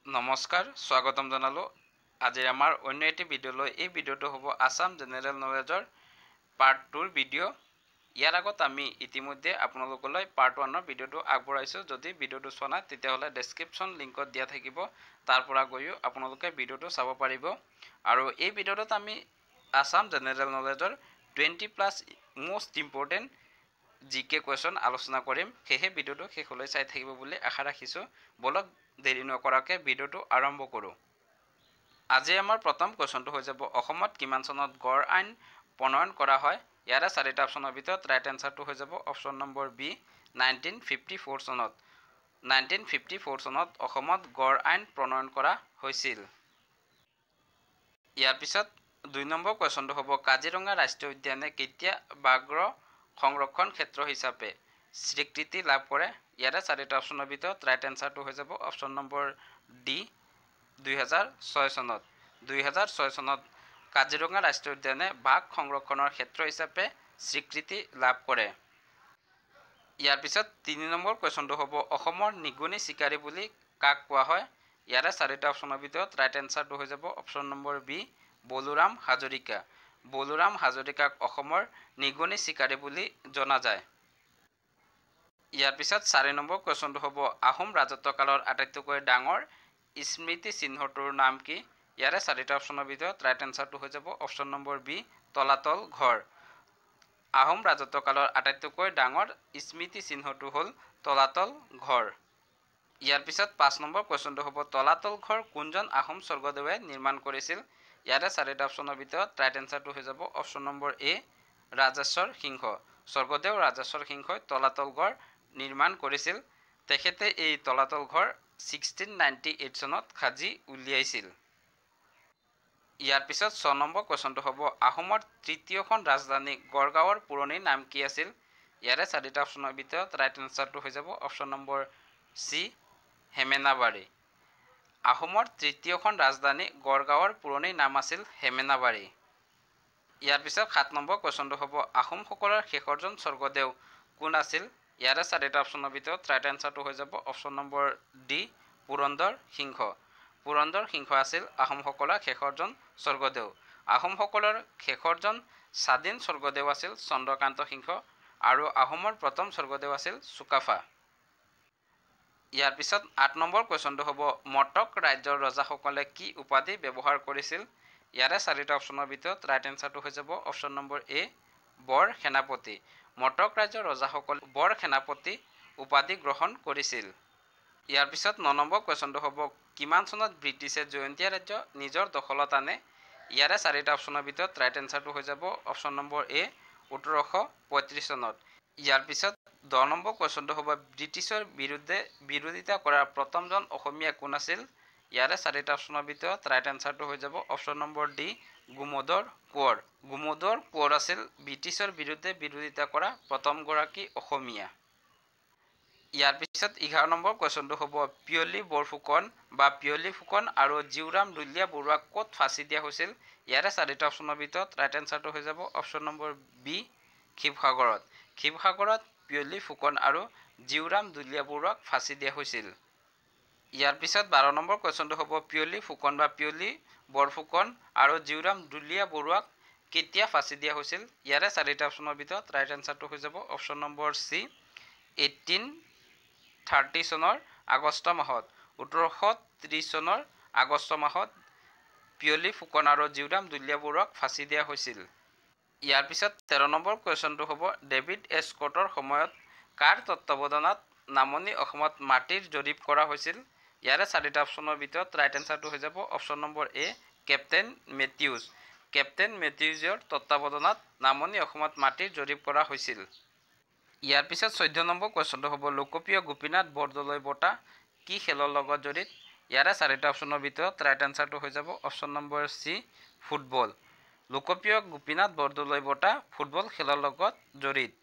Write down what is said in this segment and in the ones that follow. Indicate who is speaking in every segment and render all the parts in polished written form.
Speaker 1: নমস্কাৰ স্বাগতম জনালো আজি আমাৰ অন্য এটি ভিডিঅ'লৈ এই ভিডিঅ'টো হ'ব আসাম জেনেৰেল নলেজৰ পাৰ্ট 2 ৰ ভিডিঅ' ইয়াৰ আগত আমি ইতিমধ্যে আপোনালোকলৈ পাৰ্ট 1 ৰ ভিডিঅ'টো আগবঢ়াইছো যদি ভিডিঅ'টো চোৱা নাই তেতিয়াহ'লে ডেসক্ৰিপচন লিংকত দিয়া থাকিব তাৰ পৰা গৈও আপোনালোকে ভিডিঅ'টো চাব পাৰিব আৰু এই ভিডিঅ'টোত আমি আসাম জেনেৰেল নলেজৰ 20+ মোষ্ট ইম্পৰ্টেন্ট জিকে কোৱেশ্যন আলোচনা কৰিম হেহে ভিডিঅ'টো শেষলৈ চাই থাকিব বুলি আশা ৰাখিছো বলক দেৰি নকৰাকৈ ভিডিঅ'টো আৰম্ভ কৰো আজি আমাৰ প্ৰথম কোৱেশ্যনটো হৈ যাব অসমত কিমান চনত গড় আইন প্ৰণয়ন কৰা হয় ইয়াৰে চাৰিটা অপচনৰ ভিতৰত ৰাইট এনসাৰটো হৈ যাব অপচন নম্বৰ বি 1954 চনত 1954 চনত অসমত গড় আইন প্ৰণয়ন কৰা হৈছিল ইয়াৰ পিছত 2 নম্বৰ কোৱেশ্যনটো হ'ব কাজিৰঙা ৰাষ্ট্ৰীয় উদ্যানে কেতিয়া বাঘৰ সংৰক্ষণ ক্ষেত্ৰ হিচাপে স্বীকৃতি লাভ কৰে ইয়াৰে চাৰিটা অপচনৰ ভিতৰত ৰাইট এনসাৰটো হৈ যাব অপচন নম্বৰ ডি 2006 চনত কাজিৰঙা ৰাষ্ট্ৰীয় উদ্যানে বাঘ সংৰক্ষণৰ ক্ষেত্ৰ হিচাপে স্বীকৃতি লাভ কৰে ইয়াৰ পিছত 3 নম্বৰ কোৱেশ্যনটো হ'ব অসমৰ নিগনি চিকাৰী বুলি কাক কোৱা হয় ইয়াৰে চাৰিটা অপচনৰ ভিতৰত ৰাইট এনসাৰটো হৈ যাব অপচন নম্বৰ বি বলুৰাম হাজৰিকাক অসমৰ নিগনি চিকাৰী বুলি জনা যায় ইয়াৰ পিছত 4 নম্বৰ কোৱেশ্যনটো হ'ব আহোম ৰাজত্বকালৰ আটাইতকৈ ডাঙৰ স্মৃতি চিহ্নটোৰ নাম কি ইয়াৰে চাৰিটা অপচনৰ ভিতৰত ৰাইট এনসাৰটো হৈ যাব অপচন নম্বৰ বি তলাতল ঘৰ আহোম ৰাজত্বকালৰ আটাইতকৈ ডাঙৰ স্মৃতি চিহ্নটো হ'ল তলাতল ঘৰ ইয়াৰ পিছত 5 নম্বৰ কোৱেশ্যনটো হ'ব তলাতল ঘৰ কোনজন আহোম স্বৰ্গদেৱে নিৰ্মাণ কৰিছিল ইয়াৰে চাৰিটা অপচনৰ ভিতৰত ৰাইট এনসাৰটো হৈ যাব অপচন নম্বৰ এ ৰাজেশ্বৰ সিংহ স্বৰ্গদেউ ৰাজেশ্বৰ সিংহই তলাতল ঘৰ নিৰ্মাণ কৰিছিল তেখেতে এই তলাতল ঘৰ 1698 চনত খাজি উলিয়াইছিল ইয়াৰ পিছত 6 নম্বৰ কোৱেশ্যনটো হ'ব আহোমৰ তৃতীয়খন ৰাজধানী গড়গাঁৱৰ পুৰণি নাম কি আছিল ইয়াৰে চাৰিটা অপচনৰ ভিতৰত ৰাইট এনসাৰটো হৈ যাব অপচন নম্বৰ সি হেমেনাবাৰী আহোমৰ তৃতীয়খন ৰাজধানী গড়গাঁৱৰ পুৰণি নাম আছিল হেমেনাবাৰী ইয়াৰ পিছত 7 নম্বৰ কোৱেশ্যনটো হ'ব আহোমসকলৰ শেষৰজন স্বৰ্গদেউ কোন আছিল ইয়াৰে চাৰিটা অপচনৰ ভিতৰত ৰাইট এনসাৰটো হৈ যাব অপচন নম্বৰ ডি পুৰন্দৰ সিংহ আছিল আহোমসকলৰ শেষৰজন স্বৰ্গদেউ আহোমসকলৰ শেষৰজন স্বাধীন স্বৰ্গদেউ আছিল চন্দ্ৰকান্ত সিংহ আৰু আহোমৰ প্ৰথম স্বৰ্গদেউ আছিল চুকাফা ইয়াৰ পিছত 8 নম্বৰ কোৱেশ্যনটো হ'ব মটক ৰাজ্যৰ ৰজাসকলে কি উপাধি ব্যৱহাৰ কৰিছিল ইয়াৰে চাৰিটা অপচনৰ ভিতৰত ৰাইট এনসাৰটো হৈ যাব অপচন নম্বৰ এ বৰ সেনাপতি মটক ৰাজ্যৰ ৰজাসকলে বৰ সেনাপতি উপাধি গ্ৰহণ কৰিছিল ইয়াৰ পিছত 9 নম্বৰ কোৱেশ্যনটো হ'ব কিমান চনত ব্ৰিটিছে জয়ন্তীয়া ৰাজ্য নিজৰ দখলত আনে ইয়াৰে চাৰিটা অপচনৰ ভিতৰত ৰাইট এনসাৰটো হৈ যাব অপচন নম্বৰ এ 1835 চনত ইয়াৰ পিছত 10 নম্বৰ কোৱেশ্যনটো হ'ব ব্ৰিটিছৰ বিৰোধিতা কৰা প্ৰথমজন অসমীয়া কোন আছিল ইয়াৰে চাৰিটা অপচনৰ ভিতৰত ৰাইট এনসাৰটো হৈ যাব অপচন নম্বৰ ডি গুমোদৰ কোঁৱৰ আছিল ব্ৰিটিছৰ বিৰুদ্ধে বিৰোধিতা কৰা প্ৰথমগৰাকী অসমীয়া ইয়াৰ পিছত 11 নম্বৰ কোৱেশ্যনটো হ'ব পিয়লি ফুকন আৰু জিউৰাম দুলীয়া বৰুৱাক ক'ত ফাঁচি দিয়া হৈছিল ইয়াৰে চাৰিটা অপচনৰ ভিতৰত ৰাইট এনসাৰটো হৈ যাব অপচন নম্বৰ বি শিৱসাগৰত পিয়লি ফুকন আৰু জিউৰাম দুলীয়া বৰুৱাক ফাঁচি দিয়া হৈছিল ইয়াৰ পিছত 12 নম্বৰ কোৱেশ্যনটো হ'ব পিয়লি বৰফুকন আৰু জিউৰাম দুলীয়া বৰুৱাক কেতিয়া ফাঁচি দিয়া হৈছিল ইয়াৰে চাৰিটা অপচনৰ ভিতৰত ৰাইট এনসাৰটো হৈ যাব অপচন নম্বৰ সি 1830 চনৰ আগষ্ট মাহত 1830 চনৰ আগষ্ট মাহত পিয়লি ফুকন আৰু জিউৰাম দুলীয়া বৰুৱাক ফাঁচি দিয়া হৈছিল ইয়াৰ পিছত 13 নম্বৰ কুৱেশ্যনটো হ'ব ডেভিড এস্কটৰ সময়ত কাৰ তত্ত্বাৱধানত নামনি অসমত মাটিৰ জৰীপ কৰা হৈছিল ইয়াৰে চাৰিটা অপচনৰ ভিতৰত ৰাইট এনসাৰটো হৈ যাব অপচন নম্বৰ এ কেপ্টেইন মেথিউজৰ তত্ত্বাৱধানত নামনি অসমত মাটিৰ জৰীপ কৰা হৈছিল ইয়াৰ পিছত 14 নম্বৰ কুৱেশ্যনটো হ'ব লোকপ্ৰিয় গোপীনাথ বৰদলৈ বঁটা কি খেলৰ লগত জড়িত ইয়াৰে চাৰিটা অপচনৰ ভিতৰত ৰাইট এনসাৰটো হৈ যাব অপচন নম্বৰ সি ফুটবল লোকপ্ৰিয় গোপীনাথ বৰদলৈ বঁটা ফুটবল খেলৰ লগত জড়িত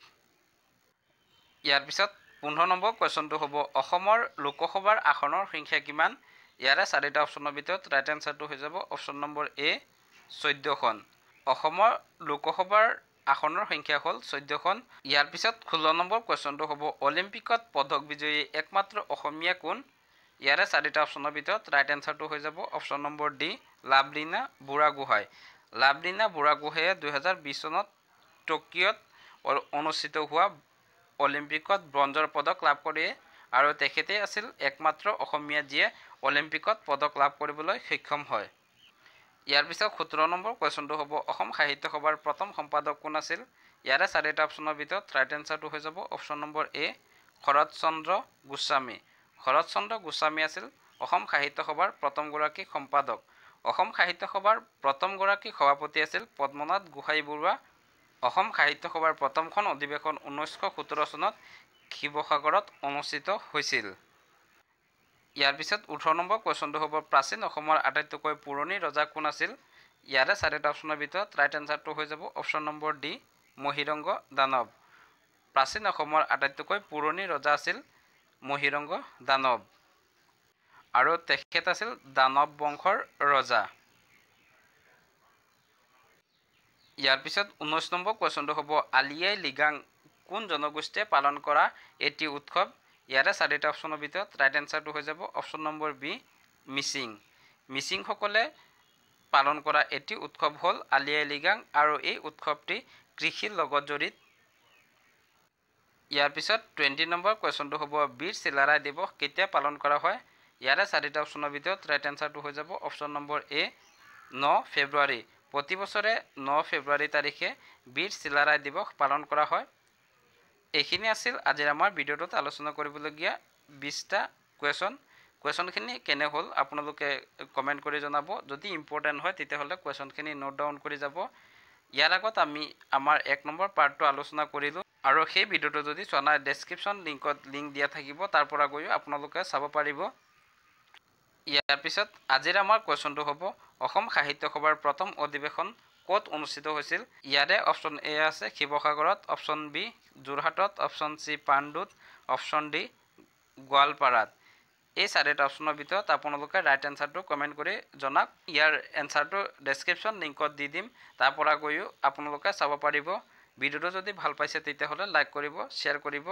Speaker 1: ইয়াৰ পিছত 15 নম্বৰ কুৱেশ্যনটো হ'ব অসমৰ লোকসভাৰ আসনৰ সংখ্যা কিমান ইয়াৰে চাৰিটা অপচনৰ ভিতৰত ৰাইট এনসাৰটো হৈ যাব অপচন নম্বৰ এ 14খন অসমৰ লোকসভাৰ আসনৰ সংখ্যা হ'ল 14খন ইয়াৰ পিছত 16 নম্বৰ কুৱেশ্যনটো হ'ব অলিম্পিকত পদক বিজয়ী একমাত্ৰ অসমীয়া কোন ইয়াৰে চাৰিটা অপশ্যনৰ ভিতৰত ৰাইট এনসাৰটো হৈ যাব option number D Lovlina Borgohain. Lovlina বুঢ়াগোহাঁয়ে 2020 চনত টকিঅ'ত অনুষ্ঠিত হোৱা অলিম্পিকত ব্ৰঞ্জৰ পদক লাভ কৰে আৰু তেখেতে আছিল একমাত্ৰ অসমীয়া যিয়ে অলিম্পিকত পদক লাভ কৰিবলৈ সক্ষম হয়। ইয়াৰ পিছত 17 নম্বৰ কুৱেশ্যনটো হ'ব অসম সাহিত্য সভাৰ প্ৰথম সম্পাদক কোন আছিল? ইয়াৰে চাৰিটা অপশ্যনৰ ভিতৰত ৰাইট এনসাৰটো হৈ যাব অপশ্যন নম্বৰ এ শৰৎচন্দ্ৰ গোস্বামী। শৰৎচন্দ্ৰ গোস্বামী আছিল অসম সাহিত্য সভাৰ প্ৰথমগৰাকী সম্পাদক। অসম সাহিত্য সভাৰ প্ৰথমগৰাকী সভাপতি আছিল পদ্মনাথ গোহাঁই বৰুৱা। অসম সাহিত্য সভাৰ প্ৰথমখন অধিৱেশন 1917 চনত শিৱসাগৰত অনুষ্ঠিত হৈছিল। ইয়াৰ পিছত 18 নম্বৰ কুৱেশ্যনটো হ'ব প্ৰাচীন অসমৰ আটাইতকৈ পুৰণি ৰজা কোন আছিল? ইয়াৰে চাৰিটা অপশ্যনৰ ভিতৰত ৰাইট এনসাৰটো হৈ যাব অপশ্যন নম্বৰ ডি মহিৰংগ দানৱ। প্ৰাচীন অসমৰ আটাইতকৈ পুৰণি ৰজা আছিল মহিৰংগ দানৱ আৰু তেখেত আছিল দানৱ বংশৰ ৰজা। ইয়াৰ পিছত 19 নম্বৰ কুৱেশ্যনটো হ'ব আলি আই লৃগাং কোন জনগোষ্ঠীয়ে পালন কৰা এটি উৎসৱ? ইয়াৰে চাৰিটা অপশ্যনৰ ভিতৰত ৰাইট এনসাৰটো হৈ যাব অপশ্যন নম্বৰ বি মিচিং। মিচিংসকলে পালন কৰা এটি উৎসৱ হ'ল আলি আই লৃগাং আৰু এই উৎসৱটি কৃষিৰ লগত জড়িত। ইয়াৰ পিছত 20 নম্বৰ কুৱেশ্যনটো হ'ব বীৰ চিলাৰায় দিৱস কেতিয়া পালন কৰা হয়? ইয়াৰে চাৰিটা অপশ্যনৰ ভিতৰত ৰাইট এনসাৰটো হৈ যাব অপশ্যন নম্বৰ এ 9 ফেব্ৰুৱাৰী। প্ৰতি বছৰে 9 ফেব্ৰুৱাৰী তাৰিখে বীৰ চিলাৰায় দিৱস পালন কৰা হয়। এইখিনি আছিল আজিৰ আমাৰ ভিডিঅ'টোত আলোচনা কৰিবলগীয়া 20টা কুৱেশ্যনখিনি কেনে হ'ল আপোনালোকে কমেণ্ট কৰি জনাব। যদি ইম্পৰ্টেণ্ট হয় তেতিয়াহ'লে কুৱেশ্যনখিনি নোট ডাউন কৰি যাব। ইয়াৰ আগত আমি আমাৰ 1 নম্বৰ পাৰ্টটো আলোচনা কৰিলোঁ আৰু সেই ভিডিঅ'টো যদি চোৱা নাই ডেছক্ৰিপশ্যন লিংক দিয়া থাকিব, তাৰ পৰা গৈও আপোনালোকে চাব পাৰিব। ইয়াৰ পিছত আজিৰ আমাৰ কুৱেশ্যনটো হ'ব অসম সাহিত্য সভাৰ প্ৰথম অধিৱেশন ক'ত অনুষ্ঠিত হৈছিল? ইয়াৰে অপশ্যন এ আছে শিৱসাগৰত, অপশ্যন বি যোৰহাটত, অপশ্যন চি পাণ্ডুত, অপশ্যন ডি গোৱালপাৰাত। এই চাৰিটা অপশ্যনৰ ভিতৰত আপোনালোকে ৰাইট এনসাৰটো কমেণ্ট কৰি জনাওক। ইয়াৰ এনসাৰটো ডেছক্ৰিপশ্যন লিংকত দি দিম, তাৰ পৰা গৈও আপোনালোকে চাব পাৰিব। ভিডিঅ'টো যদি ভাল পাইছে তেতিয়াহ'লে লাইক কৰিব, শ্বেয়াৰ কৰিব,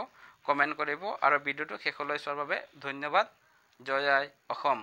Speaker 1: কমেণ্ট কৰিব আৰু ভিডিঅ'টো শেষলৈ চোৱাৰ বাবে ধন্যবাদ। জয় আই অসম।